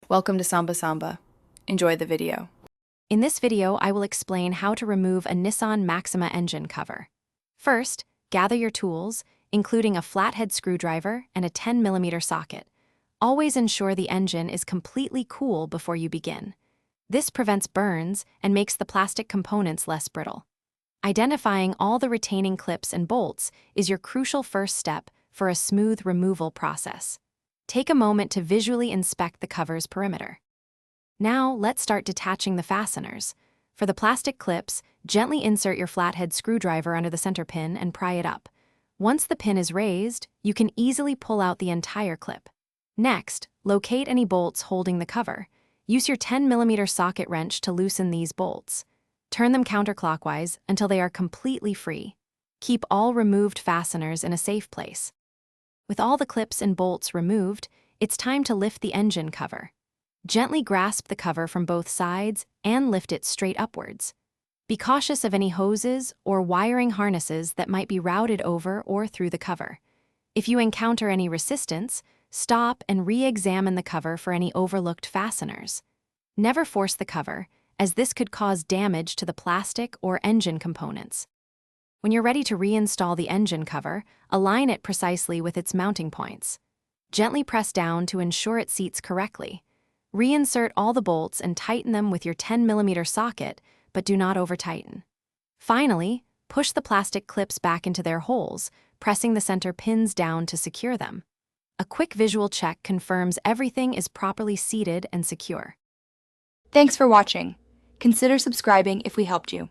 Welcome to Samba Samba. Enjoy the video. In this video, I will explain how to remove a Nissan Maxima engine cover. First, gather your tools, including a flathead screwdriver and a 10mm socket. Always ensure the engine is completely cool before you begin. This prevents burns and makes the plastic components less brittle. Identifying all the retaining clips and bolts is your crucial first step for a smooth removal process. Take a moment to visually inspect the cover's perimeter. Now, let's start detaching the fasteners. For the plastic clips, gently insert your flathead screwdriver under the center pin and pry it up. Once the pin is raised, you can easily pull out the entire clip. Next, locate any bolts holding the cover. Use your 10mm socket wrench to loosen these bolts. Turn them counterclockwise until they are completely free. Keep all removed fasteners in a safe place. With all the clips and bolts removed, it's time to lift the engine cover. Gently grasp the cover from both sides and lift it straight upwards. Be cautious of any hoses or wiring harnesses that might be routed over or through the cover. If you encounter any resistance, stop and re-examine the cover for any overlooked fasteners. Never force the cover, as this could cause damage to the plastic or engine components. When you're ready to reinstall the engine cover, align it precisely with its mounting points. Gently press down to ensure it seats correctly. Reinsert all the bolts and tighten them with your 10mm socket, but do not over-tighten. Finally, push the plastic clips back into their holes, pressing the center pins down to secure them. A quick visual check confirms everything is properly seated and secure. Thanks for watching. Consider subscribing if we helped you.